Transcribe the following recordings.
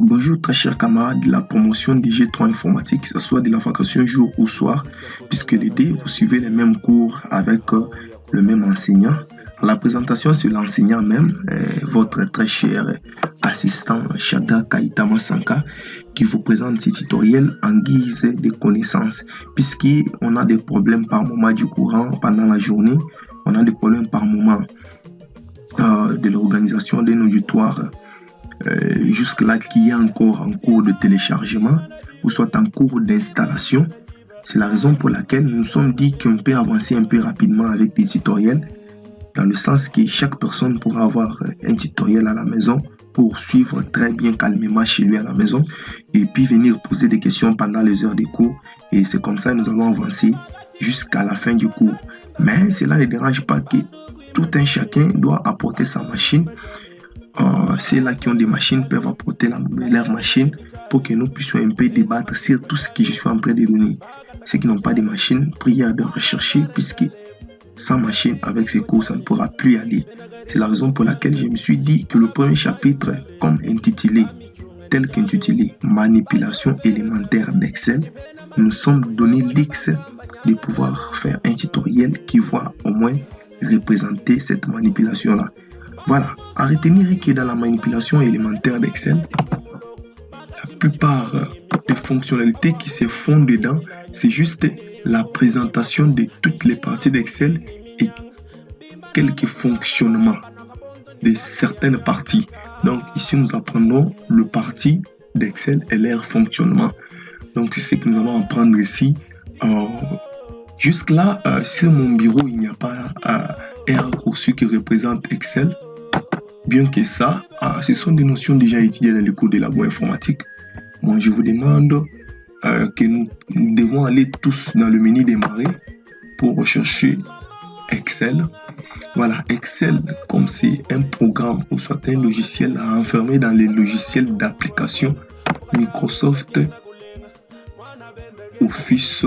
Bonjour très chers camarades, la promotion des G3 informatique, que ce soit de la vacation jour ou soir, puisque les deux, vous suivez les mêmes cours avec le même enseignant. La présentation sur l'enseignant même, votre très cher assistant Shada Kaitama Sanka, qui vous présente ces tutoriels en guise de connaissances, puisqu'on a des problèmes par moment du courant pendant la journée, on a des problèmes par moment de l'organisation d'un auditoire. Jusque-là qu'il y a encore en cours de téléchargement ou soit en cours d'installation. C'est la raison pour laquelle nous nous sommes dit qu'on peut avancer un peu rapidement avec des tutoriels, dans le sens que chaque personne pourra avoir un tutoriel à la maison pour suivre très bien calmement chez lui à la maison et puis venir poser des questions pendant les heures de cours. Et c'est comme ça que nous allons avancer jusqu'à la fin du cours. Mais cela ne dérange pas que tout un chacun doit apporter sa machine. Ceux-là qui ont des machines peuvent apporter leur machine pour que nous puissions un peu débattre sur tout ce que je suis en train de donner. Ceux qui n'ont pas de machine, priez de rechercher, puisque sans machine, avec ces cours, ça ne pourra plus aller. C'est la raison pour laquelle je me suis dit que le premier chapitre, tel qu'intitulé Manipulation élémentaire d'Excel, nous sommes donné l'X de pouvoir faire un tutoriel qui va au moins représenter cette manipulation-là. Voilà, à retenir que dans la manipulation élémentaire d'Excel, la plupart des fonctionnalités qui se font dedans, c'est juste la présentation de toutes les parties d'Excel et quelques fonctionnements de certaines parties. Donc ici, nous apprenons le parti d'Excel et leur fonctionnement. Donc c'est ce que nous allons apprendre ici. Jusque-là, sur mon bureau, il n'y a pas un raccourci qui représente Excel. Bien que ça, ce sont des notions déjà étudiées dans le cours de labo informatique. Moi, je vous demande que nous devons aller tous dans le menu démarrer pour rechercher Excel. Voilà, Excel, comme c'est un programme ou soit un logiciel à enfermer dans les logiciels d'application Microsoft Office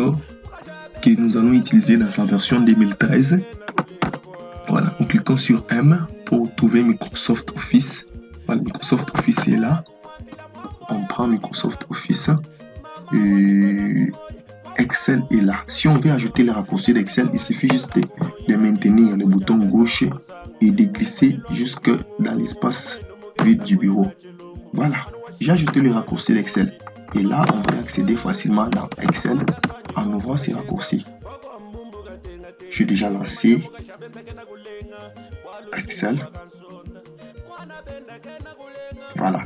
que nous allons utiliser dans sa version 2013. Voilà, nous cliquons sur M pour trouver Microsoft Office. Voilà, Microsoft Office est là. On prend Microsoft Office. Excel est là. Si on veut ajouter les raccourcis d'Excel, il suffit juste de maintenir le bouton gauche et de glisser jusque dans l'espace vide du bureau. Voilà, j'ai ajouté le raccourci d'Excel. Et là, on peut accéder facilement dans Excel en ouvrant ces raccourcis. J'ai déjà lancé Excel. Voilà.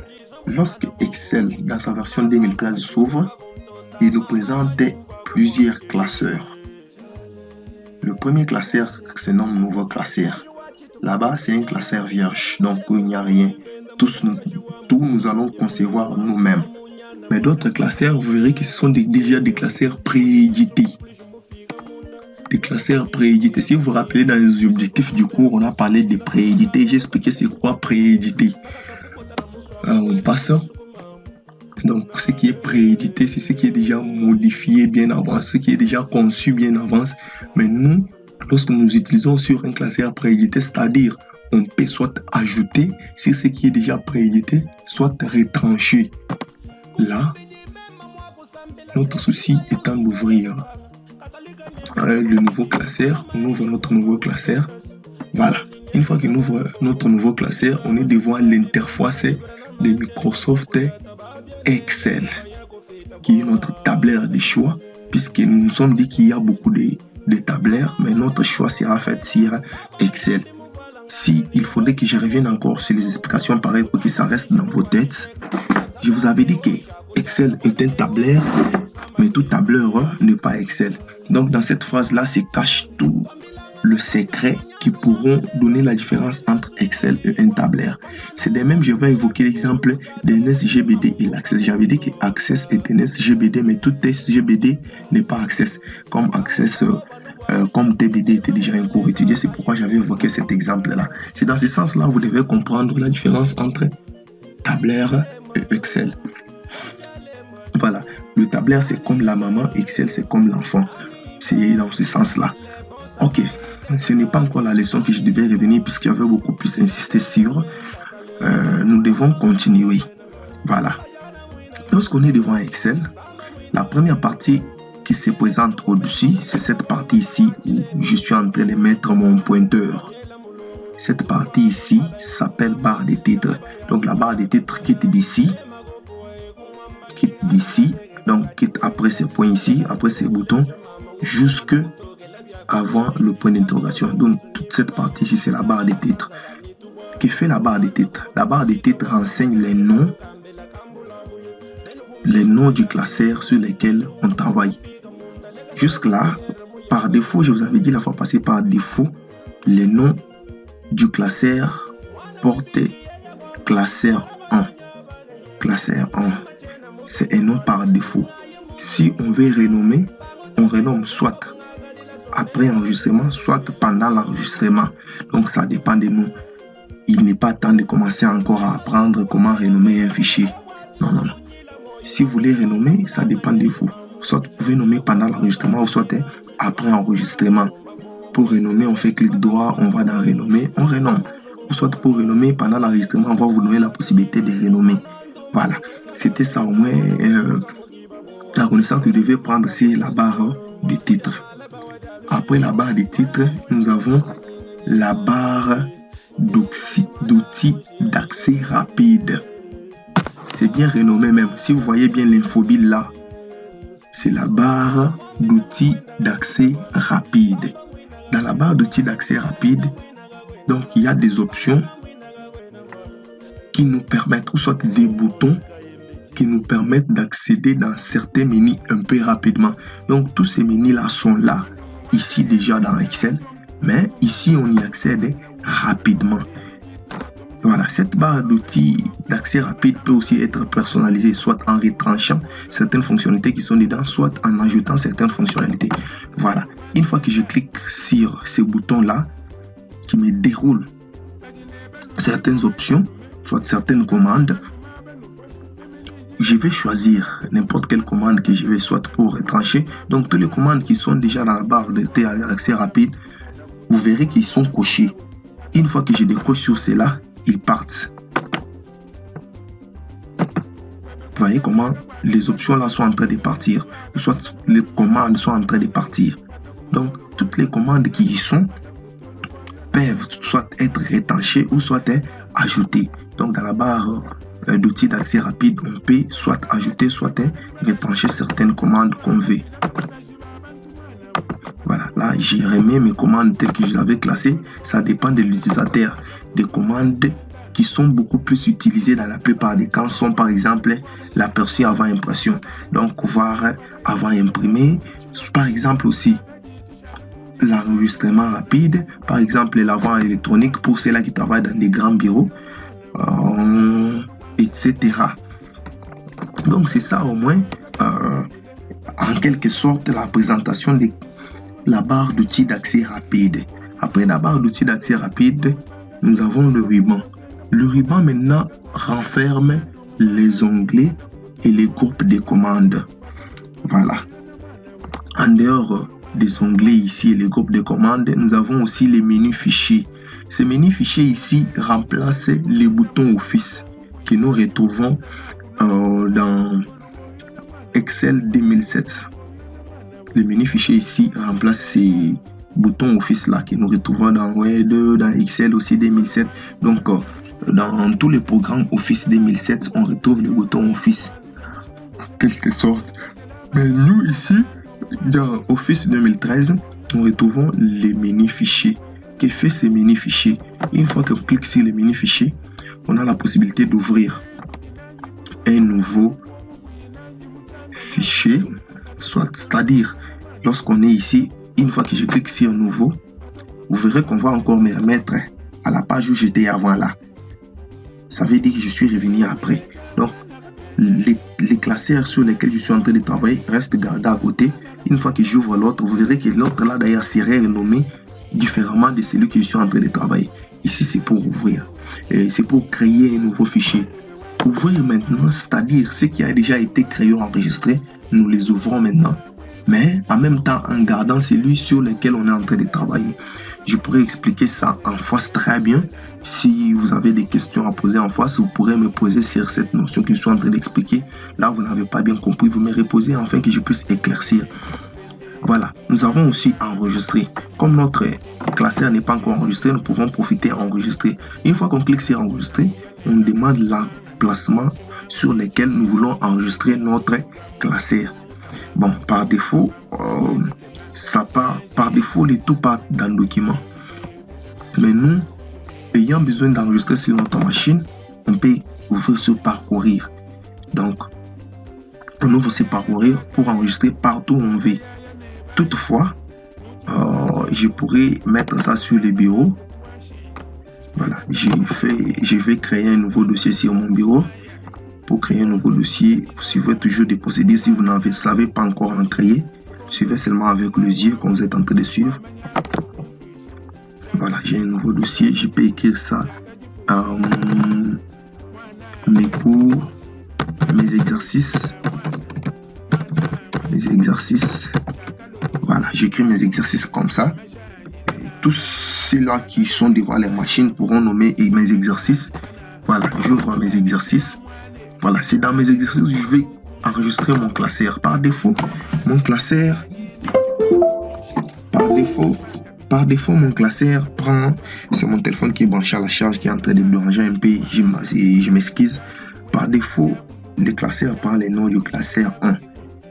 Lorsque Excel, dans sa version 2013, s'ouvre, il nous présente plusieurs classeurs. Le premier classeur se nomme nouveau classeur. Là-bas, c'est un classeur vierge, donc il n'y a rien. Tout nous allons concevoir nous-mêmes. Mais d'autres classeurs, vous verrez que ce sont déjà des classeurs préédités. Des classeurs préédités. Si vous vous rappelez, dans les objectifs du cours, on a parlé de préédité. J'ai expliqué c'est quoi préédité. On passe. Donc, ce qui est préédité, c'est ce qui est déjà modifié bien avant, ce qui est déjà conçu bien avant. Mais nous, lorsque nous utilisons sur un classeur préédité, c'est-à-dire on peut soit ajouter sur ce qui est déjà préédité, soit retrancher. Là, notre souci étant d'ouvrir le nouveau classeur, on ouvre notre nouveau classeur. Voilà. Une fois qu'on ouvre notre nouveau classeur, on est devant l'interface de Microsoft Excel, qui est notre tableur de choix, puisque nous nous sommes dit qu'il y a beaucoup de tableurs, mais notre choix sera fait sur Excel. Si il faudrait que je revienne encore sur les explications pareilles pour que ça reste dans vos têtes, je vous avais dit que Excel est un tableur, mais tout tableur n'est pas Excel. Donc dans cette phrase-là se cache tout le secret qui pourront donner la différence entre Excel et un tableur. C'est de même, je vais évoquer l'exemple d'un SGBD et l'Access. J'avais dit que Access est un SGBD, mais tout SGBD n'est pas Access. Comme Access, comme TBD était déjà un cours étudié, c'est pourquoi j'avais évoqué cet exemple-là. C'est dans ce sens-là que vous devez comprendre la différence entre tableur et Excel. Voilà, le tableur c'est comme la maman, Excel c'est comme l'enfant. C'est dans ce sens-là. Ok, ce n'est pas encore la leçon que je devais revenir puisqu'il y avait beaucoup plus insisté sur. Nous devons continuer. Voilà. Lorsqu'on est devant Excel, la première partie qui se présente au-dessus, c'est cette partie ici où je suis en train de mettre mon pointeur. Cette partie ici s'appelle barre de titres. Donc la barre de titres quitte d'ici, donc quitte après ces points ici, après ces boutons, jusque avant le point d'interrogation. Donc toute cette partie ici, c'est la barre de titres. Que fait la barre de titres? La barre de titres renseigne les noms du classeur sur lesquels on travaille. Jusque-là, par défaut, je vous avais dit la fois passée, par défaut, les noms du classeur portent classeur 1. Classeur 1, c'est un nom par défaut. Si on veut renommer, on renomme soit après enregistrement, soit pendant l'enregistrement. Donc ça dépend de nous. Il n'est pas temps de commencer encore à apprendre comment renommer un fichier. Non. Si vous voulez renommer, ça dépend de vous. Soit vous pouvez nommer pendant l'enregistrement ou soit après enregistrement. Pour renommer, on fait clic droit, on va dans renommer, on renomme. Ou soit pour renommer pendant l'enregistrement, on va vous donner la possibilité de renommer. Voilà, c'était ça au moins la connaissance que vous devez prendre, c'est la barre de titre. Après la barre de titre, nous avons la barre d'outils d'accès rapide. C'est bien renommé même. Si vous voyez bien l'infobile là, c'est la barre d'outils d'accès rapide. Dans la barre d'outils d'accès rapide, donc il y a des options qui nous permettent, ou soit des boutons qui nous permettent d'accéder dans certains menus un peu rapidement. Donc tous ces menus là sont là, ici déjà dans Excel, mais ici on y accède rapidement. Voilà, cette barre d'outils d'accès rapide peut aussi être personnalisée, soit en retranchant certaines fonctionnalités qui sont dedans, soit en ajoutant certaines fonctionnalités. Voilà, une fois que je clique sur ce bouton-là, qui me déroule certaines options, soit certaines commandes, je vais choisir n'importe quelle commande que je vais, soit pour retrancher. Donc, toutes les commandes qui sont déjà dans la barre d'accès rapide, vous verrez qu'ils sont cochés. Une fois que je décoche sur cela, ils partent. Vous voyez comment les options là sont en train de partir, soit les commandes sont en train de partir. Donc toutes les commandes qui y sont peuvent soit être retranchées ou soit être ajoutées. Donc dans la barre d'outils d'accès rapide, on peut soit ajouter, soit retrancher certaines commandes qu'on veut. Voilà, là j'ai remis mes commandes telles que je les avais classées. Ça dépend de l'utilisateur. Des commandes qui sont beaucoup plus utilisées dans la plupart des cas sont par exemple l'aperçu avant impression. Donc voir avant imprimé, par exemple aussi l'enregistrement rapide, par exemple l'avant électronique pour ceux-là qui travaillent dans des grands bureaux, etc. Donc c'est ça au moins en quelque sorte la présentation de la barre d'outils d'accès rapide. Après la barre d'outils d'accès rapide, nous avons le ruban. Le ruban maintenant renferme les onglets et les groupes de commandes. Voilà. En dehors des onglets ici et les groupes de commandes, nous avons aussi les menus fichiers. Ces menus fichiers ici remplacent les boutons Office que nous retrouvons dans Excel 2007. Les menus fichiers ici remplacent ces boutons Office là que nous retrouvons dans Word, dans Excel aussi 2007. Donc dans tous les programmes Office 2007, on retrouve le bouton Office en quelque sorte. Mais nous ici, dans Office 2013, nous retrouvons les menus fichiers. Que fait ces menus fichiers? Une fois qu'on clique sur les menus fichiers, on a la possibilité d'ouvrir un nouveau fichier, c'est-à-dire lorsqu'on est ici, une fois que je clique sur nouveau, vous verrez qu'on va encore me mettre à la page où j'étais avant là. Ça veut dire que je suis revenu après. Donc les classeurs sur lesquels je suis en train de travailler restent gardés à côté. Une fois que j'ouvre l'autre, vous verrez que l'autre là d'ailleurs serait renommé différemment de celui que je suis en train de travailler. Ici c'est pour ouvrir, c'est pour créer un nouveau fichier. Ouvrir maintenant, c'est-à-dire ce qui a déjà été créé ou enregistré, nous les ouvrons maintenant mais en même temps en gardant celui sur lequel on est en train de travailler. Je pourrais expliquer ça en face très bien. Si vous avez des questions à poser en face, vous pourrez me poser sur cette notion que je suis en train d'expliquer. Là, vous n'avez pas bien compris, vous me reposez afin que je puisse éclaircir. Voilà, nous avons aussi enregistré. Comme notre classeur n'est pas encore enregistré, nous pouvons profiter enregistrer. Une fois qu'on clique sur enregistrer, on demande l'emplacement sur lequel nous voulons enregistrer notre classeur. Bon, par défaut, par défaut, le tout part dans le document. Mais nous, ayant besoin d'enregistrer sur notre machine, on peut ouvrir ce parcourir. Donc, on ouvre ce parcourir pour enregistrer partout où on veut. Toutefois, je pourrais mettre ça sur le bureau. Voilà, je vais créer un nouveau dossier sur mon bureau. Pour créer un nouveau dossier, suivez toujours des procédures. Si vous n'en savez pas encore en créer, suivez seulement avec le yeux quand vous êtes en train de suivre. Voilà, j'ai un nouveau dossier. Je peux écrire ça. Mais pour mes exercices. Voilà, j'écris mes exercices comme ça. Et tous ceux-là qui sont devant les machines pourront nommer mes exercices. Voilà, j'ouvre mes exercices. Voilà, c'est dans mes exercices que je vais enregistrer mon classeur. Par défaut, mon classeur mon classeur prend... C'est mon téléphone qui est branché à la charge qui est en train de déranger un peu. Je m'excuse. Par défaut, le classeur prend les noms du classeur 1.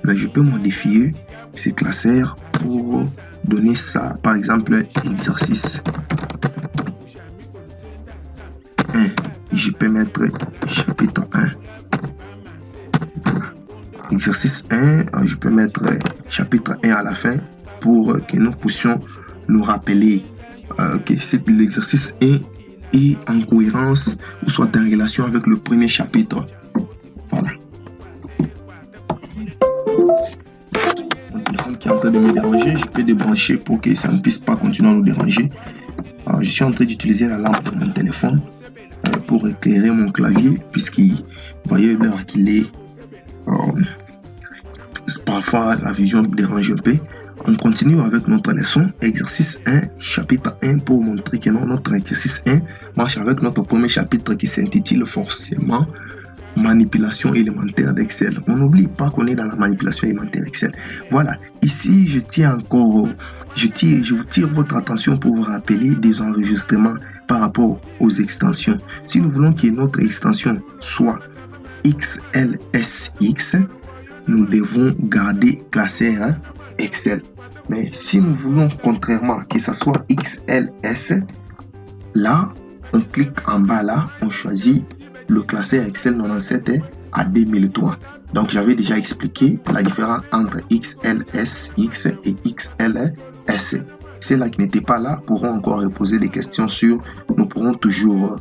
Mais je peux modifier ces classeurs pour donner ça. Par exemple, exercice 1. Je peux mettre chapitre 1. Voilà. Exercice 1, je peux mettre chapitre 1 à la fin pour que nous puissions nous rappeler que l'exercice 1 est en cohérence ou soit en relation avec le premier chapitre. Voilà. Mon téléphone qui est en train de me déranger, je peux débrancher pour que ça ne puisse pas continuer à nous déranger. Je suis en train d'utiliser la lampe de mon téléphone pour éclairer mon clavier, puisqu'il voyez l'heure qu'il est. Parfois la vision dérange un peu. On continue avec notre leçon, exercice 1, chapitre 1, pour montrer que notre exercice 1 marche avec notre premier chapitre qui s'intitule forcément manipulation élémentaire d'Excel. On n'oublie pas qu'on est dans la manipulation élémentaire Excel. Voilà, ici je vous tire votre attention pour vous rappeler des enregistrements par rapport aux extensions. Si nous voulons que notre extension soit XLSX, nous devons garder classeur Excel. Mais si nous voulons contrairement que ça soit XLS, là, on clique en bas là, on choisit le classeur Excel 97 à 2003. Donc, j'avais déjà expliqué la différence entre XLSX et XLS. Ceux-là qui n'étaient pas là pourront encore poser des questions sur. Nous pourrons toujours,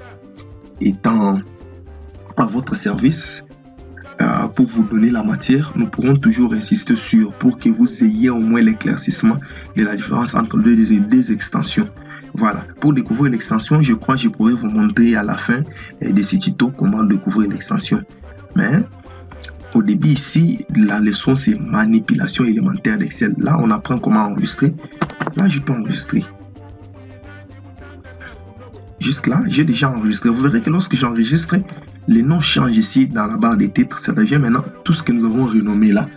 étant à votre service, pour vous donner la matière, nous pourrons toujours insister sur pour que vous ayez au moins l'éclaircissement de la différence entre deux extensions. Voilà, pour découvrir l'extension, je crois que je pourrais vous montrer à la fin de ce tuto comment découvrir l'extension. Mais au début ici, la leçon c'est manipulation élémentaire d'Excel. Là, on apprend comment enregistrer. Là, je peux enregistrer. Jusque là, j'ai déjà enregistré. Vous verrez que lorsque j'enregistre, les noms changent ici dans la barre des titres. Ça devient maintenant tout ce que nous avons renommé là.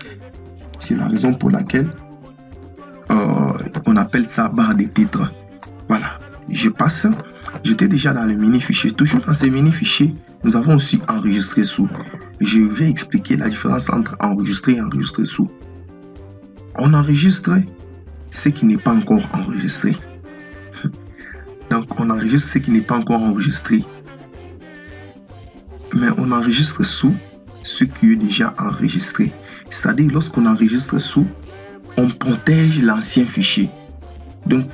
C'est la raison pour laquelle on appelle ça barre des titres. Voilà, je passe. J'étais déjà dans le mini fichier. Toujours dans ces mini fichiers, nous avons aussi enregistré sous. Je vais expliquer la différence entre enregistrer et enregistrer sous. On enregistre ce qui n'est pas encore enregistré. Donc, on enregistre ce qui n'est pas encore enregistré. Mais on enregistre sous ce qui est déjà enregistré. C'est-à-dire, lorsqu'on enregistre sous, on protège l'ancien fichier. Donc,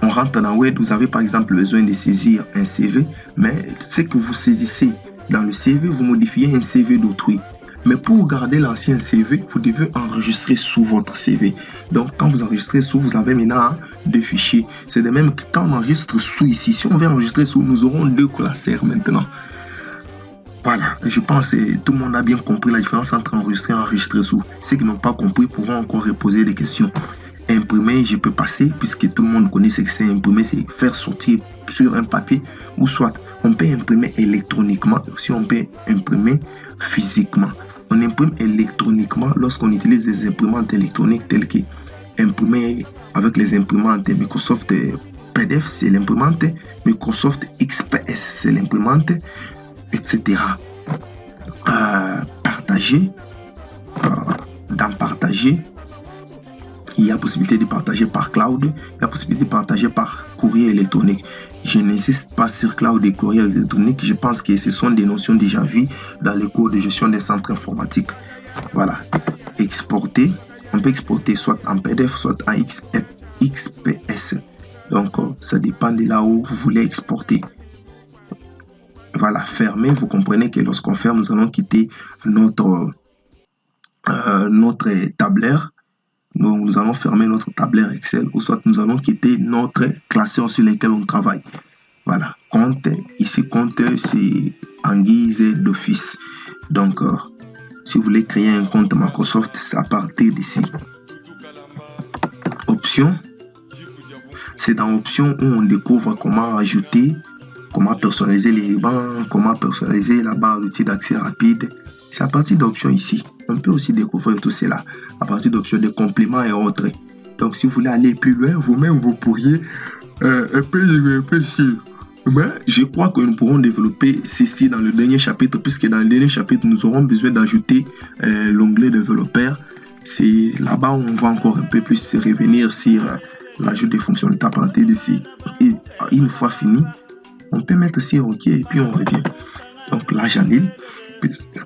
on rentre dans Word, vous avez par exemple besoin de saisir un CV, mais ce que vous saisissez dans le CV, vous modifiez un CV d'autrui. Mais pour garder l'ancien CV, vous devez enregistrer sous votre CV. Donc, quand vous enregistrez sous, vous avez maintenant deux fichiers. C'est de même que quand on enregistre sous ici, si on veut enregistrer sous, nous aurons deux classeurs maintenant. Voilà, je pense que tout le monde a bien compris la différence entre enregistrer et enregistrer sous. Ceux qui n'ont pas compris pourront encore reposer des questions. Imprimer, je peux passer, puisque tout le monde connaît ce que c'est imprimer, c'est faire sortir sur un papier, ou soit on peut imprimer électroniquement, si on peut imprimer physiquement. On imprime électroniquement lorsqu'on utilise des imprimantes électroniques telles que imprimer avec les imprimantes Microsoft PDF, c'est l'imprimante, Microsoft XPS, c'est l'imprimante, etc. Partager, dans partager, il y a possibilité de partager par cloud, il y a possibilité de partager par courrier électronique. Je n'insiste pas sur cloud et courrier électronique, je pense que ce sont des notions déjà vues dans les cours de gestion des centres informatiques. Voilà, exporter, on peut exporter soit en PDF, soit en XPS. Donc, ça dépend de là où vous voulez exporter. Voilà, fermer, vous comprenez que lorsqu'on ferme, nous allons quitter notre tableur. Nous allons fermer notre tableur Excel, ou soit nous allons quitter notre classeur sur lequel on travaille. Voilà, compte, ici compte, c'est en guise d'office. Donc, si vous voulez créer un compte Microsoft, c'est à partir d'ici. Options, c'est dans Options où on découvre comment ajouter, comment personnaliser les rubans, comment personnaliser la barre d'outils d'accès rapide. C'est à partir d'options ici. On peut aussi découvrir tout cela à partir d'options de compléments et autres. Donc, si vous voulez aller plus loin, vous-même, vous pourriez un peu développer sur. Mais je crois que nous pourrons développer ceci dans le dernier chapitre, puisque dans le dernier chapitre, nous aurons besoin d'ajouter l'onglet développeur. C'est là-bas où on va encore un peu plus revenir sur l'ajout des fonctionnalités à partir d'ici. Et une fois fini, on peut mettre sur OK et puis on revient. Donc là, j'annule.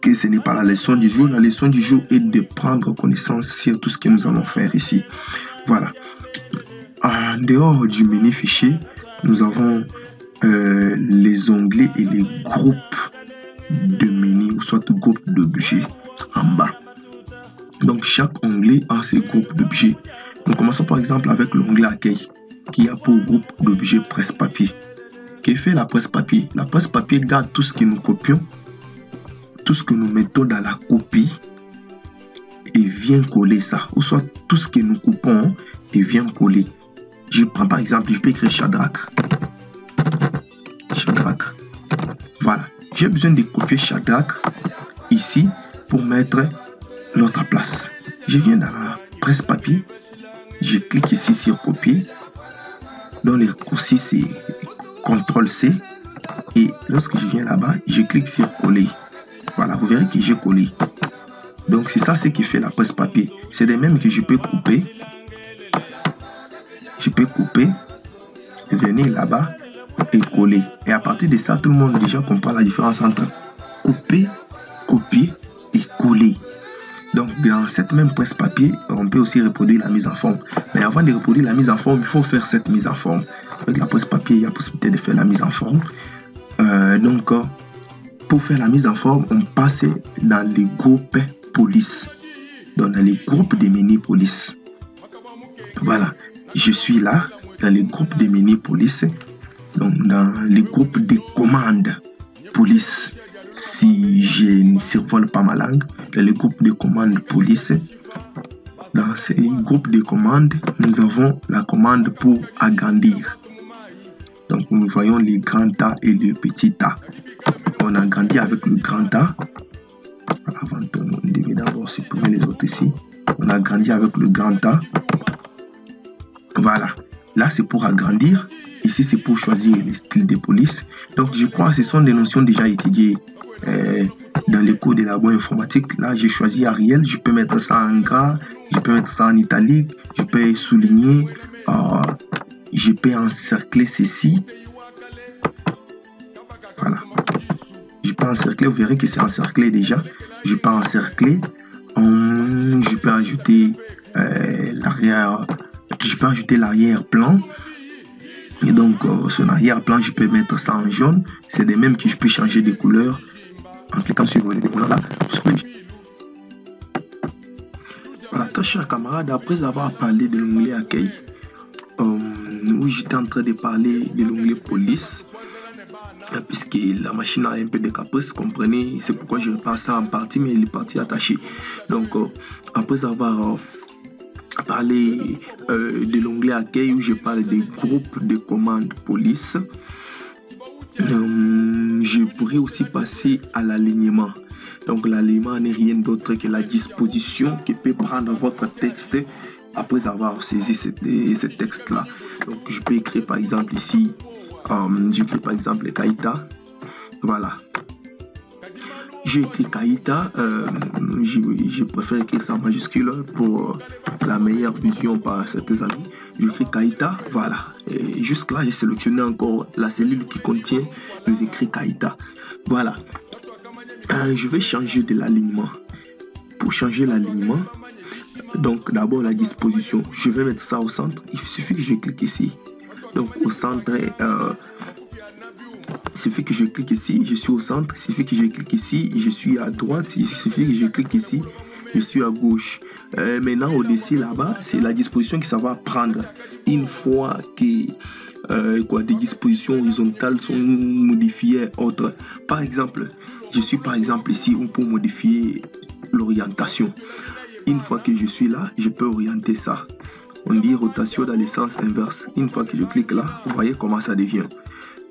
Que ce n'est pas la leçon du jour. La leçon du jour est de prendre connaissance sur tout ce que nous allons faire ici. Voilà. En dehors du menu fichier, nous avons les onglets et les groupes de menus, ou soit groupes d'objets en bas. Donc, chaque onglet a ses groupes d'objets. Nous commençons par exemple avec l'onglet accueil, qui a pour groupe d'objets presse-papier. Que fait la presse-papier? La presse-papier garde tout ce que nous copions, tout ce que nous mettons dans la copie et vient coller ça. Ou soit tout ce que nous coupons et vient coller. Je prends par exemple, je peux écrire Shadrach. Shadrach. Voilà. J'ai besoin de copier Shadrach ici pour mettre l'autre place. Je viens dans la presse-papier. Je clique ici sur copier. Dans les raccourcis, c'est CTRL-C. Et lorsque je viens là-bas, je clique sur coller. Voilà, vous verrez que j'ai collé. Donc, c'est ça ce qui fait la presse-papier. C'est de même que je peux couper. Je peux couper, venir là-bas et coller. Et à partir de ça, tout le monde déjà comprend la différence entre couper, copier et coller. Donc, dans cette même presse-papier, on peut aussi reproduire la mise en forme. Mais avant de reproduire la mise en forme, il faut faire cette mise en forme. Avec la presse-papier, il y a possibilité de faire la mise en forme. Pour faire la mise en forme, on passe dans les groupes police. Donc, dans les groupes de menus police. Voilà. Je suis là, dans les groupes de menus police. Donc, dans les groupes de commandes police. Si je ne survole pas ma langue, dans les groupes de commandes police. Dans ces groupes de commandes, nous avons la commande pour agrandir. Donc, nous voyons les grands A et les petits A. On agrandit avec le grand A. Avant, on devait d'abord supprimer les autres ici. On agrandit avec le grand A. Voilà. Là, c'est pour agrandir. Ici, c'est pour choisir les styles de police. Donc, je crois que ce sont des notions déjà étudiées dans les cours de labo informatique. Là, j'ai choisi Arial. Je peux mettre ça en gras. Je peux mettre ça en italique. Je peux souligner. Je peux encercler ceci. Voilà. Je peux encercler. Vous verrez que c'est encerclé déjà. Je peux encercler. Je peux ajouter l'arrière. Je peux ajouter l'arrière-plan. Et donc, sur l'arrière-plan, je peux mettre ça en jaune. C'est de même que je peux changer de couleur en cliquant sur les couleurs là. Voilà, très chers camarades, après avoir parlé de l'onglet accueil, où j'étais en train de parler de l'onglet police, puisque la machine a un peu de caprice, comprenez, c'est pourquoi je repars ça en partie, mais les parties attachées. Donc, après avoir parlé de l'onglet accueil où je parle des groupes de commandes police, je pourrais aussi passer à l'alignement. Donc, l'alignement n'est rien d'autre que la disposition que peut prendre votre texte après avoir saisi ce texte-là. Donc, je peux écrire par exemple ici, j'écris par exemple Kaita. Voilà. J'ai écrit Kaita, je préfère écrire ça en majuscule pour la meilleure vision par certains amis. J'écris Kaita, voilà. Et jusque-là, j'ai sélectionné encore la cellule qui contient les écrits Kaita. Voilà. Je vais changer de l'alignement. Pour changer l'alignement, donc d'abord la disposition, je vais mettre ça au centre. Il suffit que je clique ici. Donc au centre, il suffit que je clique ici, je suis au centre. Il suffit que je clique ici, je suis à droite. Il suffit que je clique ici, je suis à gauche. Maintenant, au-dessus, là-bas, c'est la disposition qui ça va prendre. Une fois que des dispositions horizontales sont modifiées, autres. Par exemple, je suis par exemple ici pour modifier l'orientation. Une fois que je suis là, je peux orienter ça. On dit rotation dans le sens inverse. Une fois que je clique là, vous voyez comment ça devient.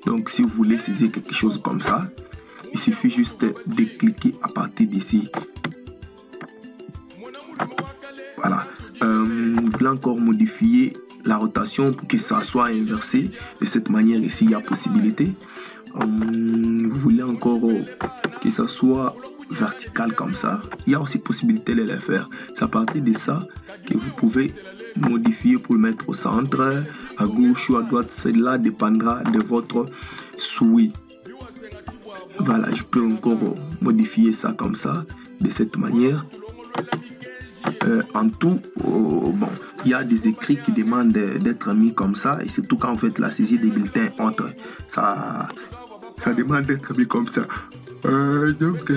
Donc, si vous voulez saisir quelque chose comme ça, il suffit juste de cliquer à partir d'ici. Voilà. Vous voulez encore modifier la rotation pour que ça soit inversé. De cette manière, ici, il y a possibilité. Vous voulez encore que ça soit vertical comme ça. Il y a aussi possibilité de le faire. C'est à partir de ça que vous pouvez modifier pour le mettre au centre, à gauche ou à droite. Cela dépendra de votre souhait. Voilà, je peux encore modifier ça comme ça, de cette manière. En tout, bon, il y a des écrits qui demandent d'être mis comme ça, et surtout quand vous faites la saisie des bulletins entre, ça demande d'être mis comme ça. Donc,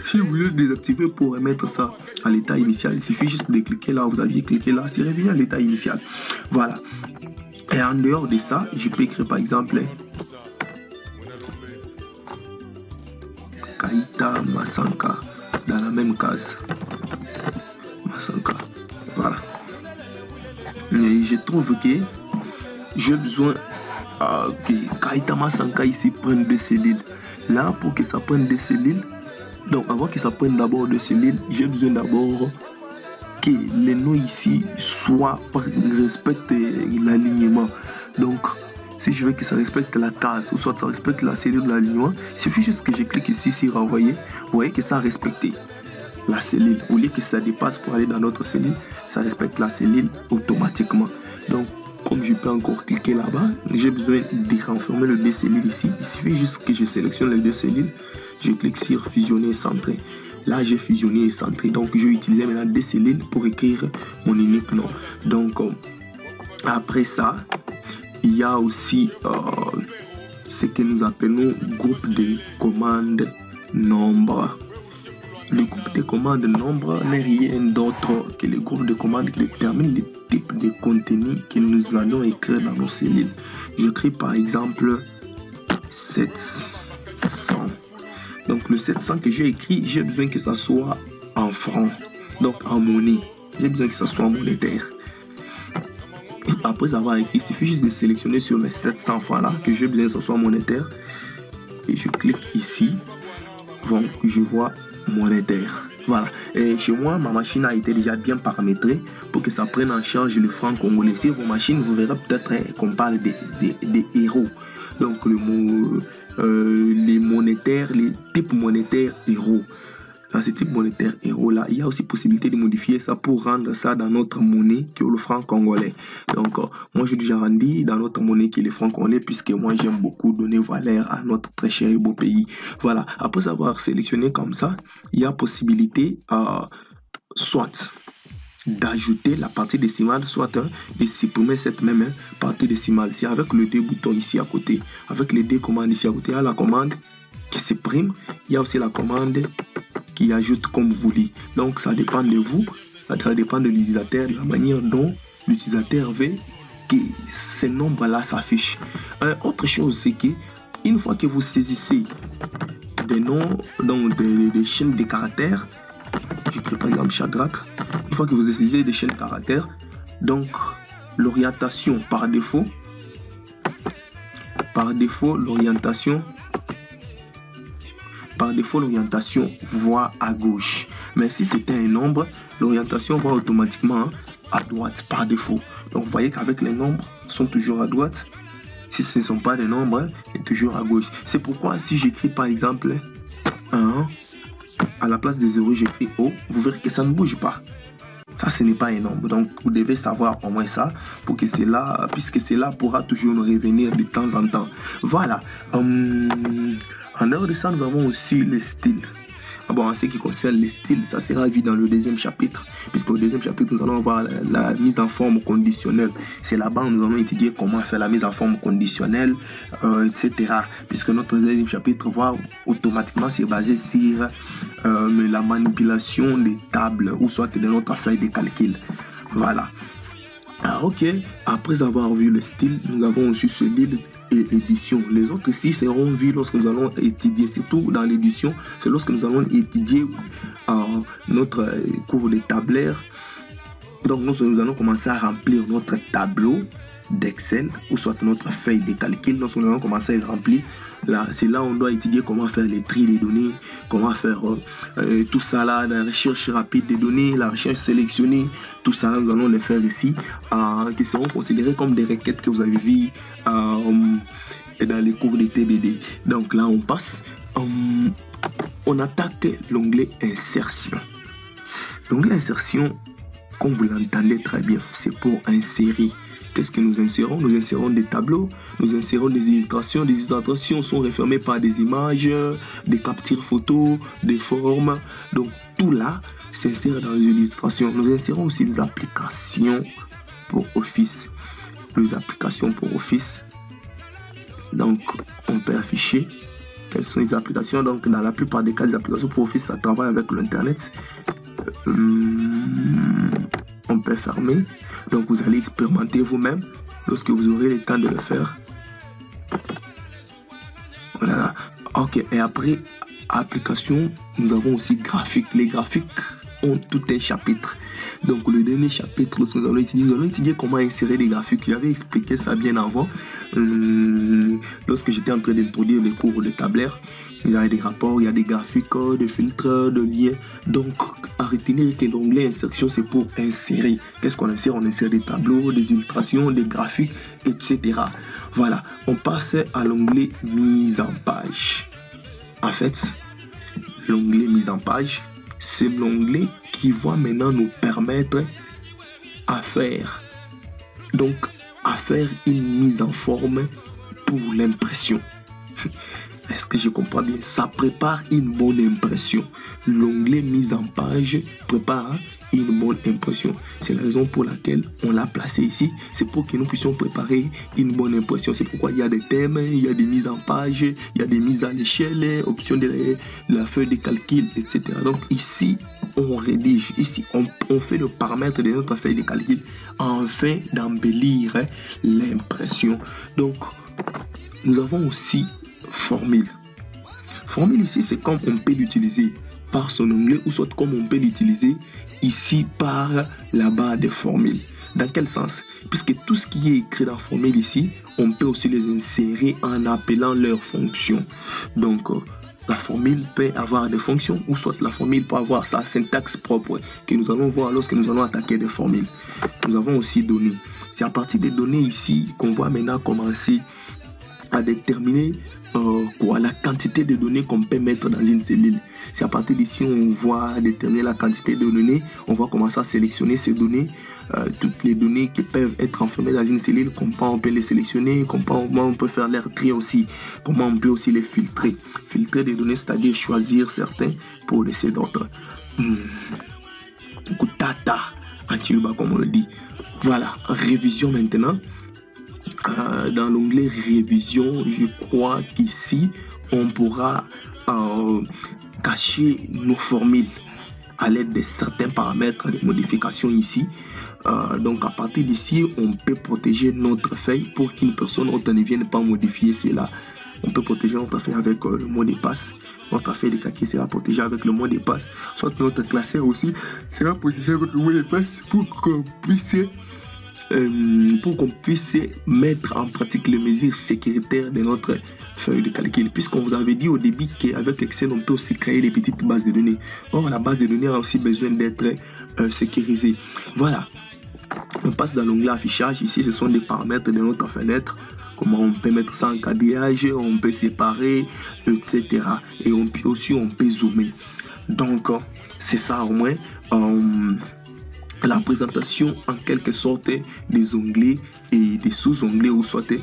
si vous voulez désactiver pour remettre ça à l'état initial, il suffit juste de cliquer là, vous aviez cliqué là, c'est revenu à l'état initial. Voilà. Et en dehors de ça, je peux écrire par exemple Kaita Masanka dans la même case. Masanka. Voilà. Et je trouve que j'ai besoin que Kaita Masanka ici prenne 2 cellules. Là, pour que ça prenne 2 cellules, donc avant que ça prenne d'abord 2 cellules, j'ai besoin d'abord que les noms ici respectent l'alignement. Donc, si je veux que ça respecte la case, ou soit ça respecte la cellule de l'alignement, il suffit juste que je clique ici sur renvoyer. Vous voyez que ça a respecté la cellule. Au lieu que ça dépasse pour aller dans notre cellule, ça respecte la cellule automatiquement. Donc, comme je peux encore cliquer là-bas, j'ai besoin de renfermer les 2 cellules ici. Il suffit juste que je sélectionne les 2 cellules. Je clique sur fusionner et centrer. Là, j'ai fusionné et centré. Donc, je vais utiliser maintenant 2 cellules pour écrire mon unique nom. Donc, après ça, il y a aussi ce que nous appelons groupe de commandes nombre. Le groupe de commandes nombre n'est rien d'autre que le groupe de commandes qui détermine le type de contenu que nous allons écrire dans nos cellules. J'écris par exemple 700. Donc le 700 que j'ai écrit, j'ai besoin que ça soit en francs, donc en monnaie. J'ai besoin que ça soit monétaire. Et après avoir écrit, il suffit juste de sélectionner sur mes 700 francs là que j'ai besoin que ça soit monétaire. Et je clique ici. Donc je vois monétaire. Voilà. Et chez moi, ma machine a été déjà bien paramétrée pour que ça prenne en charge le franc congolais. Sur vos machines, vous verrez peut-être qu'on parle des euros. Donc le mot, les monétaires, les types monétaires euros. Dans ce type monétaire euro là, il y a aussi possibilité de modifier ça pour rendre ça dans notre monnaie qui est le franc congolais. Donc moi j'ai déjà rendu dans notre monnaie qui est le franc congolais, puisque moi j'aime beaucoup donner valeur à notre très cher et beau pays. Voilà, après avoir sélectionné comme ça, il y a possibilité soit d'ajouter la partie décimale, soit de supprimer cette même partie décimale. C'est avec les 2 boutons ici à côté, avec les 2 commandes ici à côté. Il y a la commande qui supprime, il y a aussi la commande qui ajoute comme vous voulez. Donc ça dépend de vous, ça dépend de l'utilisateur, de la manière dont l'utilisateur veut que ces nombres là s'affichent. Autre chose, c'est que Une fois que vous saisissez des noms, donc des chaînes de caractères, j'écris par exemple Shadrach, une fois que vous saisissez des chaînes de caractères, donc l'orientation par défaut, l'orientation voit à gauche. Mais si c'était un nombre, l'orientation va automatiquement à droite par défaut. Donc vous voyez qu'avec les nombres sont toujours à droite. Si ce ne sont pas des nombres, c'est toujours à gauche. C'est pourquoi si j'écris par exemple 1, à la place des 0, j'écris O, vous verrez que ça ne bouge pas. Ça, ce n'est pas un nombre. Donc, vous devez savoir au moins ça, pour que cela, puisque cela pourra toujours nous revenir de temps en temps. Voilà. En dehors de ça, nous avons aussi le style. Bon, en ce qui concerne les styles, ça sera vu dans le deuxième chapitre, puisque au deuxième chapitre, nous allons voir la mise en forme conditionnelle. C'est là-bas où nous allons étudier comment faire la mise en forme conditionnelle, etc. Puisque notre deuxième chapitre va automatiquement se baser sur la manipulation des tables, ou soit de notre feuille de calcul. Voilà. Alors, ok, après avoir vu le style, nous avons aussi ce livre et édition. Les autres ici seront vus lorsque nous allons étudier, surtout dans l'édition, c'est lorsque nous allons étudier notre cours de tablaire. Donc nous allons commencer à remplir notre tableau d'Excel ou soit notre feuille de calcul. Lorsque nous allons commencer à remplir, là, c'est là où on doit étudier comment faire les tri des données, comment faire tout ça là, la recherche rapide des données, la recherche sélectionnée, tout ça là, nous allons les faire ici, qui seront considérés comme des requêtes que vous avez vues dans les cours de TBD. Donc là, on passe, on attaque l'onglet insertion. L'onglet insertion, comme vous l'entendez très bien, c'est pour insérer. Qu'est-ce que nous insérons? Nous insérons des tableaux, nous insérons des illustrations. Les illustrations sont refermées par des images, des captures photos, des formes. Donc tout là s'insère dans les illustrations. Nous insérons aussi des applications pour Office. Les applications pour Office. Donc on peut afficher quelles sont les applications. Donc dans la plupart des cas, les applications pour Office, ça travaille avec l'Internet. On peut fermer. Donc vous allez expérimenter vous-même lorsque vous aurez le temps de le faire. Voilà. Ok, et après application, nous avons aussi graphique. Les graphiques ont tout un chapitre. Donc le dernier chapitre, lorsque nous allons étudier comment insérer des graphiques. J'avais expliqué ça bien avant. Lorsque j'étais en train d'introduire les cours de tablaire, il y a des rapports, il y a des graphiques, des filtres, des liens. Donc à retenir que l'onglet insertion, c'est pour insérer. Qu'est-ce qu'on insère? On insère des tableaux, des illustrations, des graphiques, etc. Voilà, on passe à l'onglet mise en page. En fait, l'onglet mise en page, c'est l'onglet qui va maintenant nous permettre à faire une mise en forme pour l'impression. Est-ce que je comprends bien? Ça prépare une bonne impression. L'onglet mise en page prépare une bonne impression. C'est la raison pour laquelle on l'a placé ici. C'est pour que nous puissions préparer une bonne impression. C'est pourquoi il y a des thèmes, il y a des mises en page, il y a des mises à l'échelle, options de la feuille de calcul, etc. Donc ici, on rédige. Ici, on fait le paramètre de notre feuille de calcul afin d'embellir l'impression. Donc, nous avons aussi formule. Formule ici, c'est comme on peut l'utiliser par son onglet ou soit comme on peut l'utiliser ici par la barre des formules. Dans quel sens? Puisque tout ce qui est écrit dans formule ici, on peut aussi les insérer en appelant leurs fonctions. Donc, la formule peut avoir des fonctions ou soit la formule peut avoir sa syntaxe propre que nous allons voir lorsque nous allons attaquer des formules. Nous avons aussi données. C'est à partir des données ici qu'on va maintenant commencer à déterminer la quantité de données qu'on peut mettre dans une cellule. C'est à partir d'ici on va déterminer la quantité de données. On va commencer à sélectionner ces données, toutes les données qui peuvent être enfermées dans une cellule, comment on peut les sélectionner, comment on peut faire leur tri aussi, comment on peut aussi les filtrer. Filtrer des données, c'est-à-dire choisir certains pour laisser d'autres. Tata, antiluba comme on le dit. Voilà, révision maintenant. Dans l'onglet révision, je crois qu'ici on pourra cacher nos formules. à l'aide de certains paramètres de modification ici. Donc à partir d'ici, on peut protéger notre feuille pour qu'une personne autre ne vienne pas modifier cela. On peut protéger notre feuille avec le mot de passe. Notre feuille de kaki sera protégée avec le mot de passe. Soit notre classeur aussi sera protégé avec le mot de passe pour qu'on puisse mettre en pratique les mesures sécuritaires de notre feuille de calcul. Puisqu'on vous avait dit au début qu'avec Excel, on peut aussi créer des petites bases de données. Or, la base de données a aussi besoin d'être sécurisée. Voilà. On passe dans l'onglet affichage. Ici, ce sont des paramètres de notre fenêtre. Comment on peut mettre ça en quadrillage, on peut séparer, etc. Et on peut zoomer. Donc, c'est ça au moins la présentation en quelque sorte des onglets et des sous-onglets ou soit des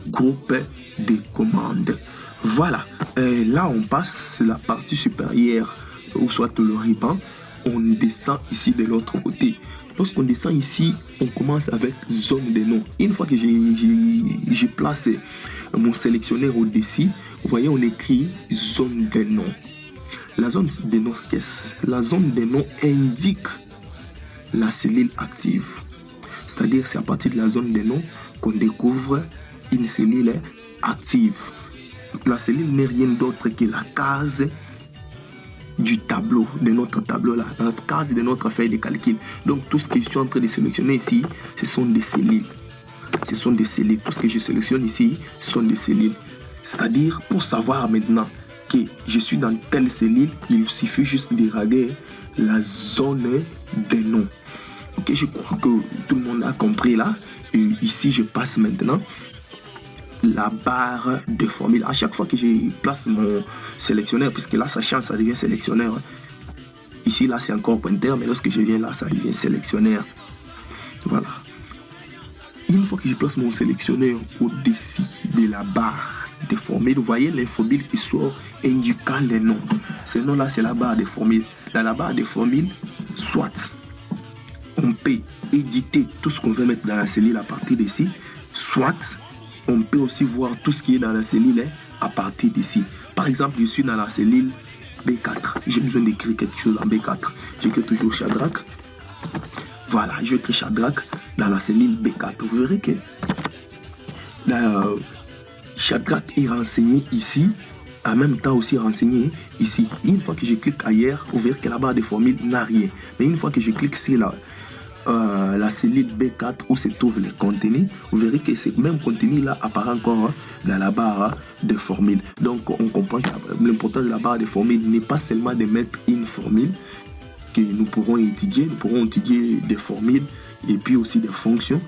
groupes de commandes. Voilà. Là, on passe la partie supérieure ou soit le ruban. On descend ici de l'autre côté. Lorsqu'on descend ici, on commence avec zone de nom. Une fois que j'ai placé mon sélectionneur au-dessus, vous voyez, on écrit zone de nom. La zone de nom, qu'est-ce? La zone de nom indique la cellule active. C'est-à-dire, c'est à partir de la zone de nom qu'on découvre une cellule active. La cellule n'est rien d'autre que la case du tableau, de notre tableau là, la case de notre feuille de calcul. Donc tout ce que je suis en train de sélectionner ici, ce sont des cellules. Ce sont des cellules. Tout ce que je sélectionne ici, sont des cellules. C'est-à-dire, pour savoir maintenant que je suis dans telle cellule, il suffit juste de regarder la zone de nom. Ok, je crois que tout le monde a compris là. Et ici, je passe maintenant la barre de formule. À chaque fois que je place mon sélectionneur, parce que là ça change, ça devient sélectionneur. Ici là c'est encore pointeur, mais lorsque je viens là ça devient sélectionneur. Voilà. Une fois que je place mon sélectionneur au-dessus de la barre de formule, vous voyez l'infobile qui sort indiquant les noms. Ce nom là c'est la barre de formule. Dans la barre de formule, soit on peut éditer tout ce qu'on veut mettre dans la cellule à partir d'ici, soit on peut aussi voir tout ce qui est dans la cellule à partir d'ici. Par exemple, je suis dans la cellule B4. J'ai besoin d'écrire quelque chose en B4. J'écris toujours Shadrach. Voilà, je écris Shadrach dans la cellule B4. Vous verrez que Shadrach est renseigné ici, en même temps aussi renseigné ici. Une fois que je clique ailleurs, vous verrez que la barre de formule n'a rien. Mais une fois que je clique sur la cellule B4 où se trouve les contenus, vous verrez que ce même contenu là apparaît encore dans la barre de formule. Donc on comprend que l'importance de la barre de formule n'est pas seulement de mettre une formule que nous pourrons étudier des formules et puis aussi des fonctions.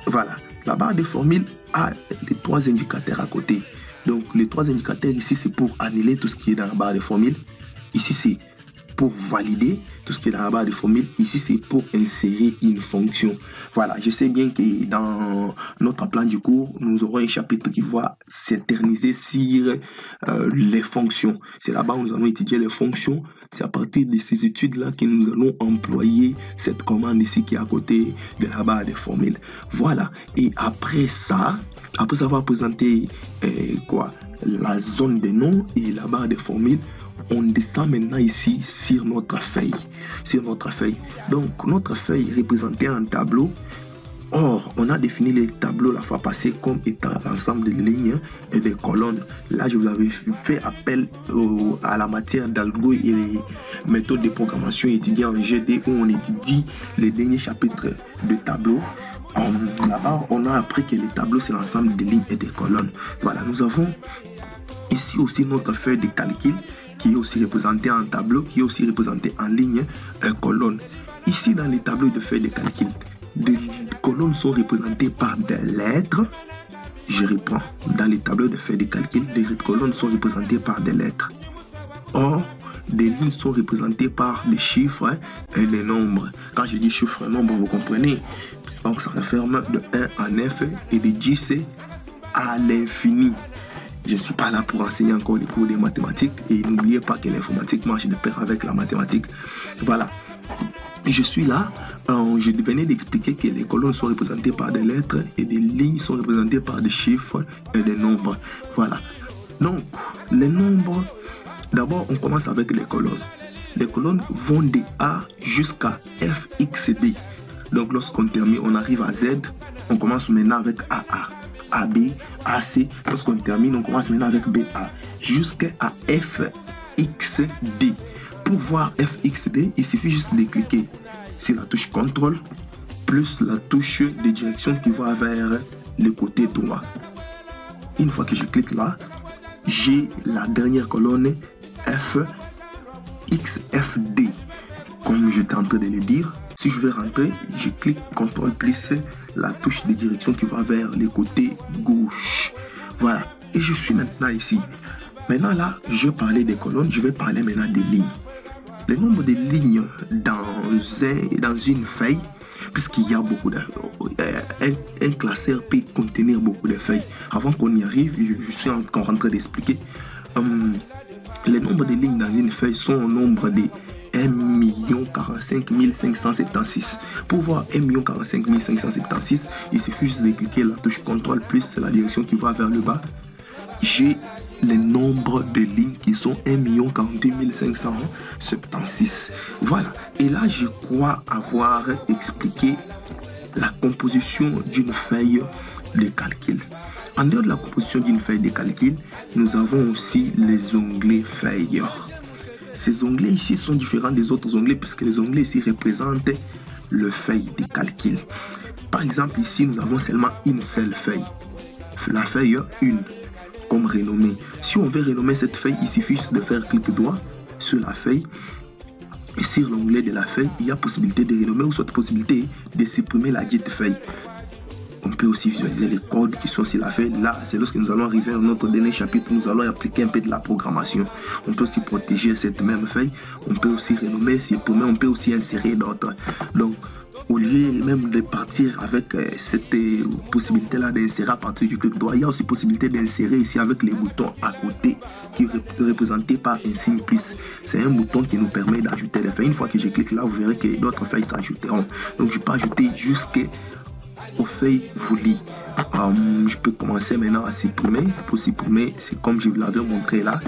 Voilà, la barre de formule a les trois indicateurs à côté. Donc les trois indicateurs ici c'est pour annuler tout ce qui est dans la barre de formule. Ici c'est pour valider tout ce qui est dans la barre de formule. Ici, c'est pour insérer une fonction. Voilà, je sais bien que dans notre plan du cours, nous aurons un chapitre qui va s'éterniser sur les fonctions. C'est là-bas où nous allons étudier les fonctions. C'est à partir de ces études-là que nous allons employer cette commande ici qui est à côté de la barre de formule. Voilà. Et après ça, après avoir présenté la zone de nom et la barre de formule, on descend maintenant ici sur notre feuille. Donc, notre feuille est représentée en tableau. Or, on a défini les tableaux la fois passée comme étant l'ensemble de lignes et de colonnes. Là, je vous avais fait appel à la matière d'algo et les méthodes de programmation étudiées en GD où on étudie les derniers chapitres de tableaux. Là-bas, on a appris que les tableaux, c'est l'ensemble des lignes et des colonnes. Voilà, nous avons ici aussi notre feuille de calcul qui est aussi représentée en tableau, qui est aussi représentée en ligne et colonne. Ici, dans les tableaux de feuilles de calcul, des colonnes sont représentées par des lettres. Je reprends. Dans les tableaux de feuilles de calcul, des colonnes sont représentées par des lettres. Or, des lignes sont représentées par des chiffres et des nombres. Quand je dis chiffres et nombres, vous comprenez. Donc, ça réfère de 1 à 9 et de 10 à l'infini. Je ne suis pas là pour enseigner encore les cours de mathématiques et n'oubliez pas que l'informatique marche de pair avec la mathématique. Voilà. Je suis là, je venais d'expliquer que les colonnes sont représentées par des lettres et des lignes sont représentées par des chiffres et des nombres. Voilà. Donc, les nombres, d'abord on commence avec les colonnes. Les colonnes vont de A jusqu'à FXD. Donc lorsqu'on termine, on arrive à Z, on commence maintenant avec AA, AB, AC. Lorsqu'on termine, on commence maintenant avec BA jusqu'à FXD. Pour voir FXD, il suffit juste de cliquer sur la touche CTRL plus la touche de direction qui va vers le côté droit. Une fois que je clique là, j'ai la dernière colonne FXFD. Comme j'étais en train de le dire, si je veux rentrer, je clique CTRL plus la touche de direction qui va vers le côté gauche. Voilà, et je suis maintenant ici. Maintenant là, je parlais des colonnes, je vais parler maintenant des lignes. Le nombre de lignes dans une feuille, puisqu'il y a beaucoup de... un classeur peut contenir beaucoup de feuilles. Avant qu'on y arrive, je suis encore en train d'expliquer. Le nombre de lignes dans une feuille sont au nombre de 1 045 576. Pour voir 1 045 576, il suffit juste de cliquer la touche CTRL plus la direction qui va vers le bas. J'ai le nombre de lignes qui sont 1 042 576. Voilà. Et là, je crois avoir expliqué la composition d'une feuille de calcul. En dehors de la composition d'une feuille de calcul, nous avons aussi les onglets feuilles. Ces onglets ici sont différents des autres onglets puisque les onglets ici représentent le feuille de calcul. Par exemple, ici, nous avons seulement une seule feuille. La feuille 1. Comme renommée. Si on veut renommer cette feuille, il suffit juste de faire clic droit sur la feuille et sur l'onglet de la feuille, il y a possibilité de renommer ou soit possibilité de supprimer la dite feuille. On peut aussi visualiser les codes qui sont sur la feuille. Là, c'est lorsque nous allons arriver à notre dernier chapitre, nous allons appliquer un peu de la programmation. On peut aussi protéger cette même feuille. On peut aussi renommer, supprimer, on peut aussi insérer d'autres. Donc, au lieu même de partir avec cette possibilité-là d'insérer à partir du clic droit, il y a aussi possibilité d'insérer ici avec les boutons à côté qui est représenté par un signe plus. C'est un bouton qui nous permet d'ajouter les feuilles. Une fois que je clique là, vous verrez que d'autres feuilles s'ajouteront. Donc, je peux ajouter jusqu'aux feuilles voulues. Je peux commencer maintenant à supprimer. Pour supprimer, c'est comme je vous l'avais montré là.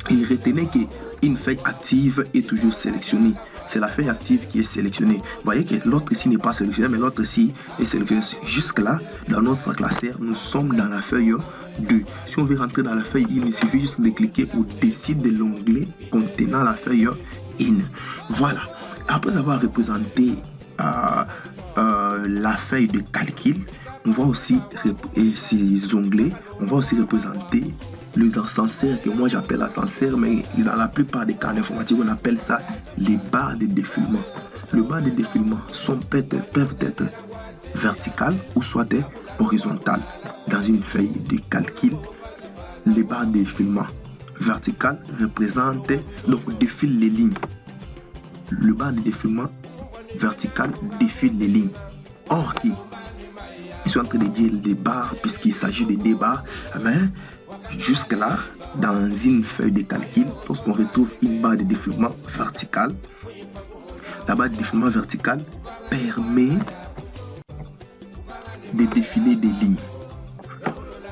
Et retenez qu'une feuille active est toujours sélectionnée. C'est la feuille active qui est sélectionnée. Vous voyez que l'autre ici n'est pas sélectionné, mais l'autre ici est sélectionné. Jusque là, dans notre classeur, nous sommes dans la feuille 2. Si on veut rentrer dans la feuille 1, il suffit juste de cliquer au-dessus de l'onglet contenant la feuille 1. Voilà. Après avoir représenté la feuille de calcul, on va aussi, ces onglets, on va aussi représenter les ascenseurs que moi j'appelle ascenseurs, mais dans la plupart des cas d'informatique, on appelle ça les barres de défilement. Les barres de défilement peuvent être verticales ou soit horizontales. Dans une feuille de calcul, les barres de défilement verticales représentent, donc défilent les lignes. Le barre de défilement vertical défile les lignes. Or, je suis en train de dire des barres puisqu'il s'agit de des barres, mais jusque là, dans une feuille de calcul, lorsqu'on retrouve une barre de défilement verticale, la barre de défilement verticale permet de défiler des lignes.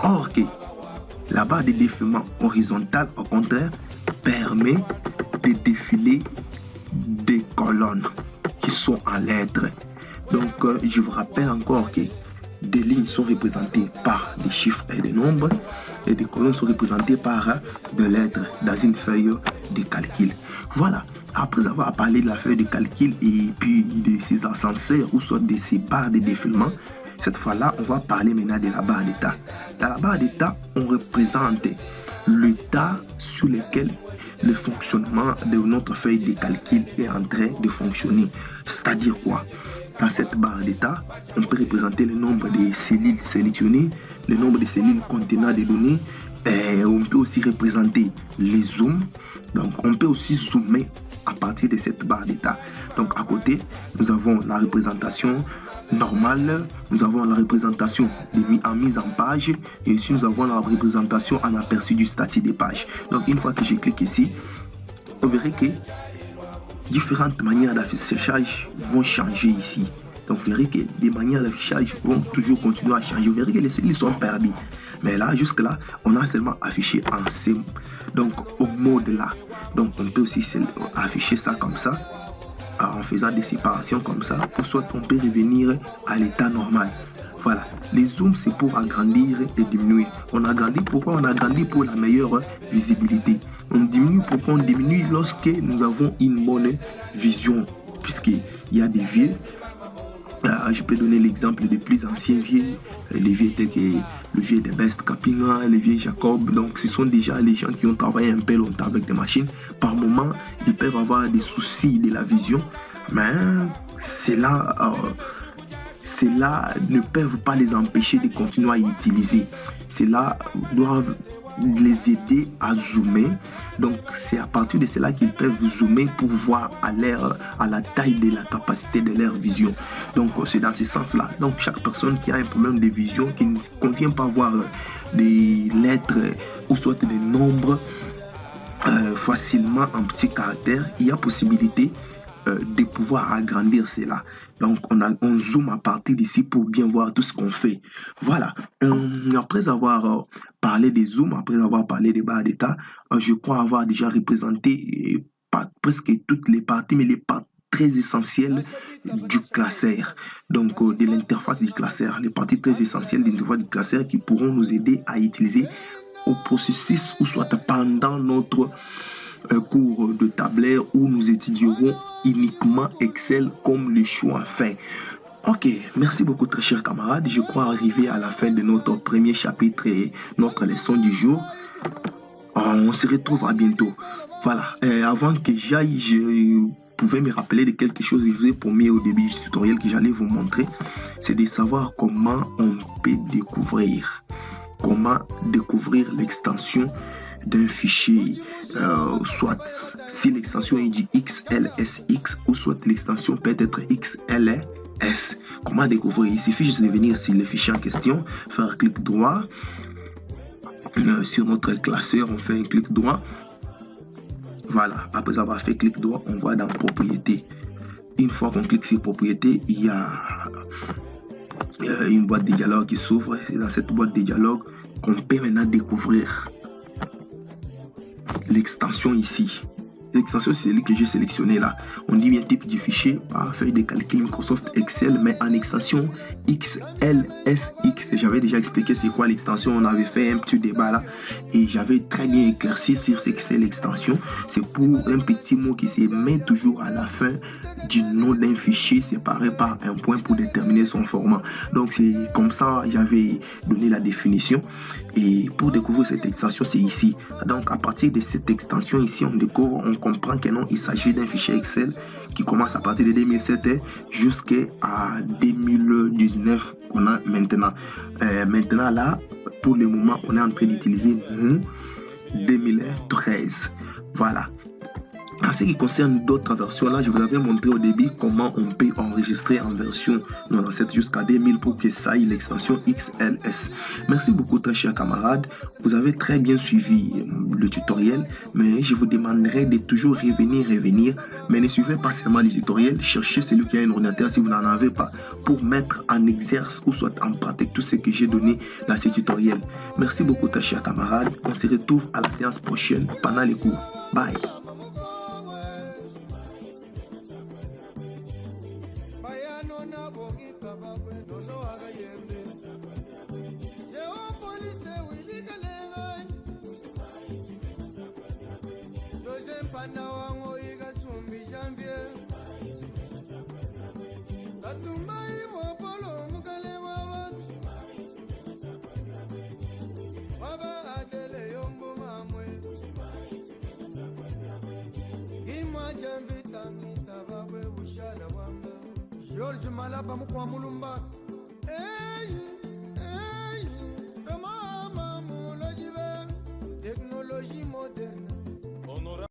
Or que la barre de défilement horizontale, au contraire, permet de défiler des colonnes qui sont en lettres. Donc, je vous rappelle encore que des lignes sont représentées par des chiffres et des nombres, et des colonnes sont représentées par des lettres dans une feuille de calcul. Voilà, après avoir parlé de la feuille de calcul et puis de ces ascenseurs ou soit de ces barres de défilement, cette fois-là, on va parler maintenant de la barre d'état. Dans la barre d'état, on représente l'état sur lequel le fonctionnement de notre feuille de calcul est en train de fonctionner. C'est-à-dire quoi? Dans cette barre d'état, on peut représenter le nombre de cellules sélectionnées, le nombre de cellules contenant des données. Et on peut aussi représenter les zooms. Donc, on peut aussi zoomer à partir de cette barre d'état. Donc, à côté, nous avons la représentation normale, nous avons la représentation en mise en page et ici nous avons la représentation en aperçu du statut des pages. Donc, une fois que je clique ici, vous verrez que différentes manières d'affichage vont changer ici. Donc vous verrez que de manière l'affichage vont toujours continuer à changer. Vous verrez que les cellules sont permis. Mais là, jusque là, on a seulement affiché en C, donc au mode là. Donc on peut aussi afficher ça comme ça, en faisant des séparations comme ça, ou soit on peut revenir à l'état normal. Voilà, les zooms c'est pour agrandir et diminuer. On agrandit, pourquoi on agrandit? Pour la meilleure visibilité. On diminue, pourquoi on diminue? Lorsque nous avons une bonne vision, puisqu'il y a des vieux. Je peux donner l'exemple des plus anciens vieux, les vieux tels que le vieux de Best Capinga, les vieux Jacob. Donc ce sont déjà les gens qui ont travaillé un peu longtemps avec des machines. Par moment, ils peuvent avoir des soucis de la vision, mais cela ne peuvent pas les empêcher de continuer à utiliser. Cela doivent les aider à zoomer. Donc c'est à partir de cela qu'ils peuvent zoomer pour voir à la taille de la capacité de leur vision. Donc c'est dans ce sens là. Donc chaque personne qui a un problème de vision, qui ne convient pas voir des lettres ou soit des nombres facilement en petits caractères, il y a possibilité de pouvoir agrandir cela. Donc on zoome à partir d'ici pour bien voir tout ce qu'on fait. Voilà. Après avoir parlé des zooms, après avoir parlé des barres d'état, je crois avoir déjà représenté presque toutes les parties, mais les parties très essentielles du classeur, donc de l'interface du classeur, les parties très essentielles de l'interface du classeur qui pourront nous aider à utiliser au processus ou soit pendant notre cours de tableur où nous étudierons uniquement Excel comme le choix fait. Ok, merci beaucoup très chers camarades. Je crois arriver à la fin de notre premier chapitre et notre leçon du jour. On se retrouve à bientôt. Voilà, avant que j'aille, je pouvais me rappeler de quelque chose que je vous ai promis au début du tutoriel que j'allais vous montrer. C'est de savoir comment on peut découvrir l'extension d'un fichier, soit si l'extension est du XLSX ou soit l'extension peut être XLS. Comment découvrir? Il suffit juste de venir sur le fichier en question, faire clic droit sur notre classeur, on fait un clic droit. Voilà, après avoir fait clic droit, on va dans propriété. Une fois qu'on clique sur propriété, il y a une boîte de dialogue qui s'ouvre. C'est dans cette boîte de dialogue qu'on peut maintenant découvrir l'extension ici. L'extension, c'est celle que j'ai sélectionnée là. On dit bien type du fichier, feuille de calcul Microsoft Excel, mais en extension XLSX. J'avais déjà expliqué c'est quoi l'extension. On avait fait un petit débat là et j'avais très bien éclairci sur ce que c'est l'extension. C'est pour un petit mot qui se met toujours à la fin du nom d'un fichier séparé par un point pour déterminer son format. Donc c'est comme ça j'avais donné la définition. Et pour découvrir cette extension, c'est ici. Donc à partir de cette extension ici, on découvre, on comprend que non, il s'agit d'un fichier Excel qui commence à partir de 2007 jusqu'à 2019 qu'on a maintenant. Maintenant là, pour le moment, on est en train d'utiliser 2013. Voilà. En ce qui concerne d'autres versions, là, je vous avais montré au début comment on peut enregistrer en version 97 jusqu'à 2000 pour que ça aille l'extension XLS. Merci beaucoup, très chers camarades. Vous avez très bien suivi le tutoriel, mais je vous demanderai de toujours revenir. Mais ne suivez pas seulement les tutoriels, cherchez celui qui a un ordinateur si vous n'en avez pas, pour mettre en exercice ou soit en pratique tout ce que j'ai donné dans ces tutoriels. Merci beaucoup, très chers camarades. On se retrouve à la séance prochaine pendant les cours. Bye. George Malaba mukwa mulumba. Hey.